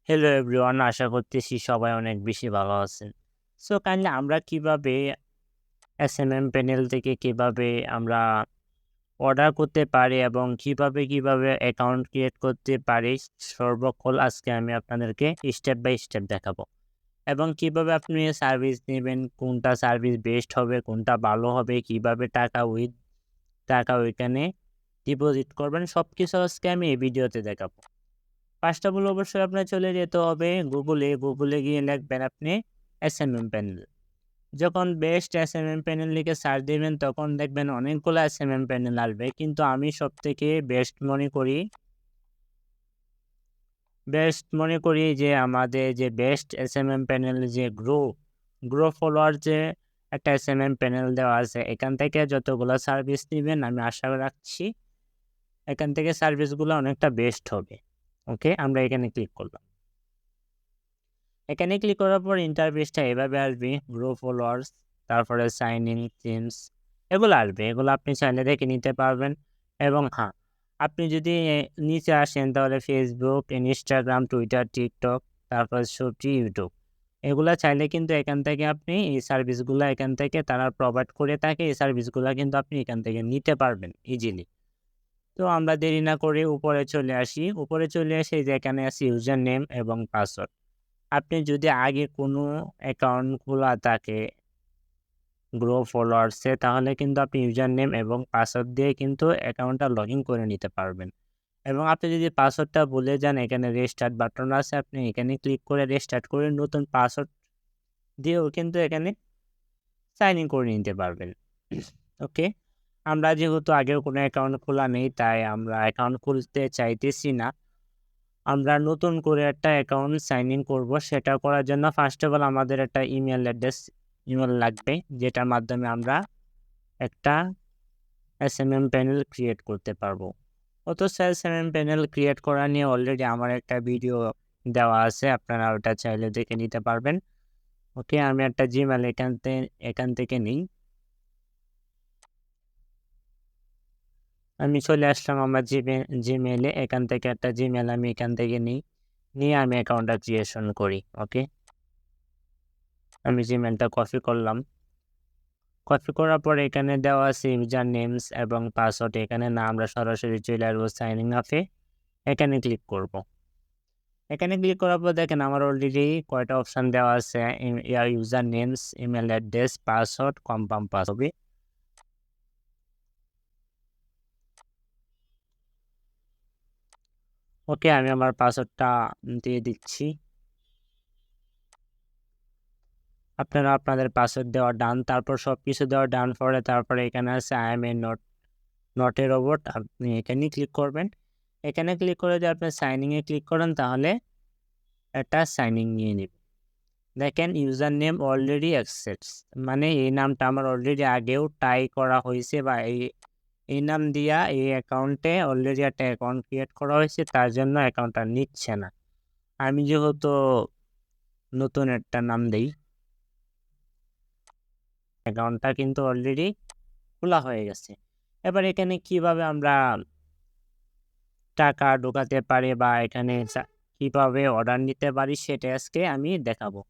Hello everyone, আশা করতেছি সবাই অনেক বেশি ভালো আছেন। সো কাইন্ডলি আমরা কিভাবে এসএমএম প্যানেল থেকে কিভাবে আমরা অর্ডার করতে পারি এবং কিভাবে অ্যাকাউন্ট ক্রিয়েট করতে পারি সর্বকল আজকে আমি আপনাদেরকে স্টেপ বাই স্টেপ দেখাবো। এবং কিভাবে আপনি সার্ভিস নেবেন, কোনটা সার্ভিস বেস্ট হবে, কোনটা ভালো হবে, কিভাবে টাকা ওইখানে ডিপোজিট করবেন সবকিছু আজকে আমি এই ভিডিওতে দেখাবো। ফার্স্ট অফ অল অবশ্যই আপনার চলে যেতে হবে গুগলে গিয়ে লিখবেন আপনি এসএমএম প্যানেল। যখন বেস্ট এসএমএম প্যানেল লিখে সার্চ দিবেন তখন দেখবেন অনেকগুলো এসএমএম প্যানেল আসবে, কিন্তু আমি সবথেকে বেস্ট মনে করি যে আমাদের যে বেস্ট এসএমএম প্যানেল যে গ্রো ফলোয়ার যে একটা এসএমএম প্যানেল দেওয়া আছে, এখান থেকে যতগুলো সার্ভিস নেবেন আমি আশা রাখছি এখান থেকে সার্ভিসগুলো অনেকটা বেস্ট হবে। ওকে, আমরা এখানে ক্লিক করলাম। এখানে ক্লিক করার পর ইন্টারফেসটা এভাবে আসবে, গ্রো ফলোয়ার্স, তারপরে সাইন ইন থিমস, এগুলো আসবে। এগুলো আপনি চাইলে দেখে নিতে পারবেন। এবং হ্যাঁ, আপনি যদি নিচে আসেন তাহলে ফেসবুক, ইনস্টাগ্রাম, টুইটার, টিকটক, তারপর সবজি, ইউটিউব, এগুলা চাইলে কিন্তু এখান থেকে আপনি এই সার্ভিসগুলো এখান থেকে তারা প্রোভাইড করে থাকে। এই সার্ভিসগুলো কিন্তু আপনি এখান থেকে নিতে পারবেন ইজিলি। তো আমরা দেরি না করে উপরে চলে আসি। উপরে চলে এসে যে এখানে আছে ইউজার নেম এবং পাসওয়ার্ড। আপনি যদি আগে কোনো অ্যাকাউন্ট খোলা থাকে গ্রো ফলোয়ার্সে, তাহলে কিন্তু আপনি ইউজার নেম এবং পাসওয়ার্ড দিয়ে কিন্তু অ্যাকাউন্টটা লগ ইন করে নিতে পারবেন। এবং আপনি যদি পাসওয়ার্ডটা ভুলে যান, এখানে রেস্টার্ট বাটন আছে, আপনি এখানে ক্লিক করে রেস্টার্ট করে নতুন পাসওয়ার্ড দিয়েও কিন্তু এখানে সাইন ইন করে নিতে পারবেন। ওকে, আমরা যেহেতু আগেও কোনো অ্যাকাউন্ট খোলা নেই, তাই আমরা অ্যাকাউন্ট খুলতে চাইতেছি না। আমরা নতুন করে একটা অ্যাকাউন্ট সাইন ইন করব। সেটা করার জন্য ফার্স্ট অফ অল আমাদের একটা ইমেল লাগবে, যেটার মাধ্যমে আমরা একটা এসএমএম প্যানেল ক্রিয়েট করতে পারবো। অথচ এসএমএম প্যানেল ক্রিয়েট করা নিয়ে অলরেডি আমার একটা ভিডিও দেওয়া আছে, আপনারা ওটা চাইলে দেখে নিতে পারবেন। ওকে, আমি একটা জিমেল এখান থেকে নিই। আমি চলে আসলাম আমার জিমেলে। এখান থেকে একটা জিমেল আমি এখান থেকে নিয়ে আমি অ্যাকাউন্টটা ক্রিয়েশন করি। ওকে, আমি জিমেলটা কপি করলাম। কপি করার পর এখানে দেওয়া আছে ইউজার নেমস এবং পাসওয়ার্ড। এখানে না আমরা সরাসরি চলে আসবো সাইনিং আপে। এখানে ক্লিক করব। এখানে ক্লিক করার পর দেখেন আমার অলরেডি কয়টা অপশান দেওয়া আছে, user names, email address, password, confirm password. Okay, আমি আমার পাসওয়ার্ডটা দিয়ে দিচ্ছি। আপনারা আপনাদের পাসওয়ার্ড দেওয়া ডান, তারপর সব কিছু দেওয়া ডান পরে তারপরে এখানে আছে I M A not a robot, আপনি এখানে ক্লিক করবেন। এখানে ক্লিক করে যদি আপনি সাইনিংয়ে ক্লিক করেন তাহলে একটা সাইনিং নিয়ে নেবে। দেখেন ইউজার নেম অলরেডি অ্যাকসেপ্টস, মানে এই নামটা আমার অলরেডি আগেও টাই করা হয়েছে, বা এই নাম দিয়া এই অ্যাকাউন্টে অলরেডি একটা অ্যাকাউন্ট ক্রিয়েট করা হয়েছে, তার জন্য অ্যাকাউন্টটা নিচ্ছে না। আমি যেহেতু নতুন একটা নাম দিই, অ্যাকাউন্টটা কিন্তু অলরেডি খোলা হয়ে গেছে। এবার এখানে কিভাবে আমরা টাকা ঢোকাতে পারি বা এখানে কিভাবে অর্ডার নিতে পারি সেটা আজকে আমি দেখাবো।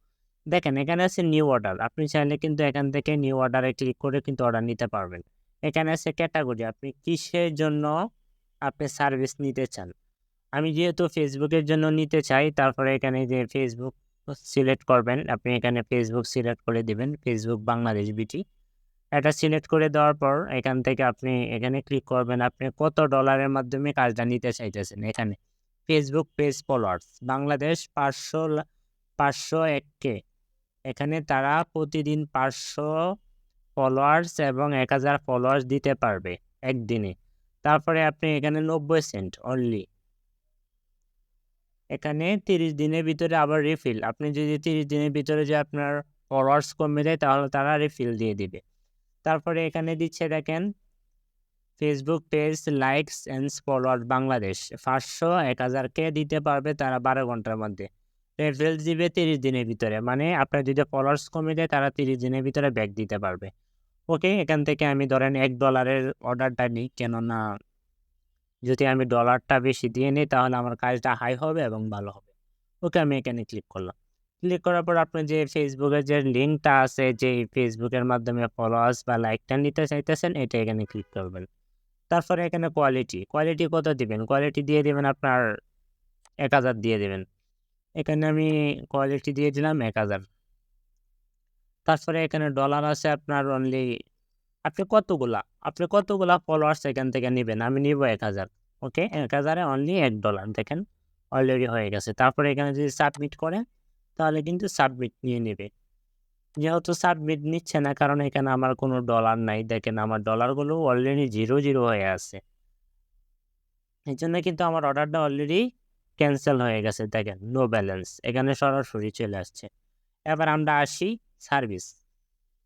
দেখেন এখানে আছে নিউ অর্ডার, আপনি চাইলে কিন্তু এখান থেকে নিউ অর্ডারে ক্লিক করে কিন্তু অর্ডার নিতে পারবেন। এখানে আছে ক্যাটাগরি, আপনি কিসের জন্য আপনি সার্ভিস নিতে চান। আমি যেহেতু ফেসবুকের জন্য নিতে চাই, তারপরে এখানে যে ফেসবুক সিলেক্ট করবেন, আপনি এখানে ফেসবুক সিলেক্ট করে দিবেন, ফেসবুক বাংলাদেশ বিটি। এটা সিলেক্ট করে দেওয়ার পর এখান থেকে আপনি এখানে ক্লিক করবেন, আপনি কত ডলারের মাধ্যমে কাজটা নিতে চাইতেছেন। এখানে Facebook page followers Bangladesh 501K, এখানে তারা প্রতিদিন 500 ফলোয়ার্স এবং 1000 ফলোয়ার্স দিতে পারবে একদিনে। তারপরে আপনি এখানে 90 সেন্ট অনলি, এখানে 30 দিনের ভিতরে আবার রিফিল। আপনি যদি 30 দিনের ভিতরে যে আপনার ফলোয়ার্স কমে যায় তাহলে তারা রিফিল দিয়ে দিবে। তারপরে এখানে দিচ্ছে দেখেন Facebook page likes and follower Bangladesh 500-1000K দিতে পারবে তারা 12 ঘন্টার মধ্যে। রেফারেন্স দিবে 30 দিনের ভিতরে, মানে আপনার যদি ফলোয়ার্স কমে যায় তারা 30 দিনের ভিতরে ব্যাক দিতে পারবে। ওকে, এখান থেকে আমি ধরেন $1 অর্ডারটা নিই, কেননা যদি আমি ডলারটা বেশি দিয়ে নিই তাহলে আমার কাজটা হাই হবে এবং ভালো হবে। ওকে আমি এখানে ক্লিক করলাম। ক্লিক করার পর আপনি যে ফেসবুকের যে লিঙ্কটা আছে, যে ফেসবুকের মাধ্যমে ফলোয়ার্স বা লাইকটা নিতে চাইতেছেন, এটা এখানে ক্লিক করবেন। তারপরে এখানে কোয়ালিটি কত দিবেন? কোয়ালিটি দিয়ে দিবেন আপনার ১,০০০ দিয়ে দিবেন। এখানে আমি কোয়ালিটি দিয়ে দিলাম ১,০০০। তারপরে এখানে ডলার আছে আপনার অনলি আপনি কতগুলা ফলোয়ার্স এখান থেকে নিবেন? আমি নিবো ১,০০০। ওকে? ১,০০০ এ অনলি $১ দেখেন অলরেডি হয়ে গেছে। তারপরে এখানে যদি সাবমিট করেন তাহলে কিন্তু সাবমিট নিয়ে নেবে। যেহেতু সাবমিট নিচ্ছে না কারণ এখানে আমার কোনো ডলার নাই। দেখেন আমার ডলারগুলো অলরেডি 0 হয়ে আছে। এজন্য কিন্তু আমার অর্ডারটা অলরেডি ক্যানসেল হয়ে গেছে দেখেন নো ব্যালেন্স এখানে সরাসরি চলে আসছে। এবার আমরা আসি সার্ভিস।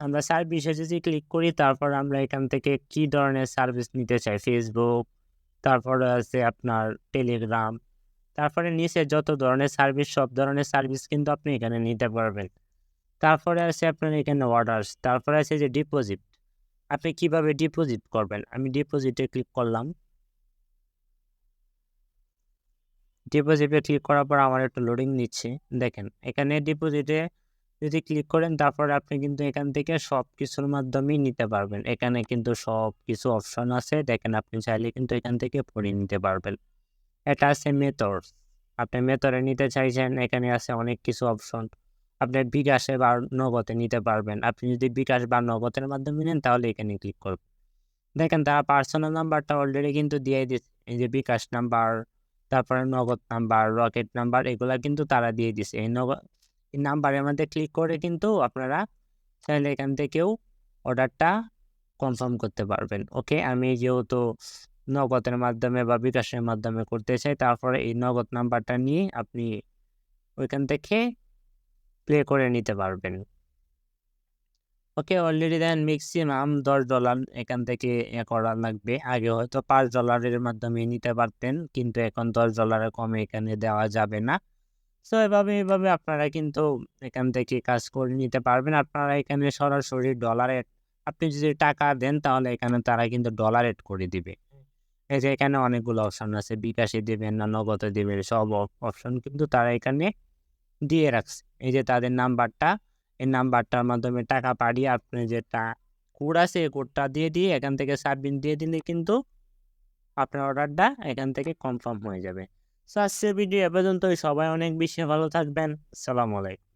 আমরা সার্ভিসে যদি ক্লিক করি তারপর আমরা এখান থেকে কি ধরনের সার্ভিস নিতে চাই Facebook, তারপরে আছে আপনার টেলিগ্রাম, তারপরে নিচে যত ধরনের সার্ভিস সব ধরনের সার্ভিস কিন্তু আপনি এখানে নিতে পারবেন। তারপরে আছে আপনার এখানে অর্ডারস, তারপরে আছে যে ডিপোজিট। আপনি কিভাবে ডিপোজিট করবেন? আমি ডিপোজিটে ক্লিক করলাম। ডিপোজিটে ক্লিক করার পর আমার একটু লোডিং নিচ্ছে। দেখেন এখানে ডিপোজিটে যদি ক্লিক করেন তারপরে আপনি কিন্তু এখান থেকে সবকিছুর মাধ্যমেই নিতে পারবেন। এখানে কিন্তু সবকিছু অপশন আছে। দেখেন আপনি চাইলে কিন্তু এখান থেকে পড়ে নিতে পারবেন। এটা আছে মেথডস। আপনি মেথডে নিতে চাইছেন, এখানে আছে অনেক কিছু অপশন। আপনি বিকাশে বা নগদে নিতে পারবেন। আপনি যদি বিকাশ বা নগদের মাধ্যমে নেন তাহলে এখানে ক্লিক করবেন। দেখেন তারা পার্সোনাল নাম্বারটা অলরেডি কিন্তু দিয়ে দিচ্ছে। এই যে বিকাশ নাম্বার, তারপরে নগদ নাম্বার, রকেট নাম্বার এগুলা কিন্তু তারা দিয়ে দিছে। এই নাম্বারের মধ্যে ক্লিক করে কিন্তু আপনারা চাইলে এখান থেকেও অর্ডারটা কনফার্ম করতে পারবেন। ওকে, আমি যেহেতু নগদের মাধ্যমে বা বিকাশের মাধ্যমে করতে চাই, তারপরে এই নগদ নাম্বারটা নিয়ে আপনি ওইখান থেকে প্লে করে নিতে পারবেন। ওকে, অলরেডি দেন ম্যাক্সিমাম $10 এখান থেকে করা লাগবে। আগে হয়তো $5 এর মাধ্যমে নিতে পারতেন, কিন্তু এখন $10 কমে এখানে দেওয়া যাবে না। সো এভাবে আপনারা কিন্তু এখান থেকে কাজ করে নিতে পারবেন। আপনারা এখানে সরাসরি ডলার আপনি যদি টাকা দেন তাহলে এখানে তারা কিন্তু ডলার এড করে দিবে। এই যে এখানে অনেকগুলো অপশন আছে, বিকাশে দিবেন না নগদে দিবেন, সব অপশন কিন্তু তারা এখানে দিয়ে রাখছে। এই যে তাদের নাম্বারটা, এই নাম্বারটার মাধ্যমে টাকা পাঠিয়ে আপনি যেটা কোড আছে এই কোডটা দিয়ে এখান থেকে সাবমিট দিয়ে দিলে কিন্তু আপনার অর্ডারটা এখান থেকে কনফার্ম হয়ে যাবে। সো আজকের ভিডিও এ পর্যন্তই। সবাই অনেক বেশি ভালো থাকবেন। আসসালামু আলাইকুম।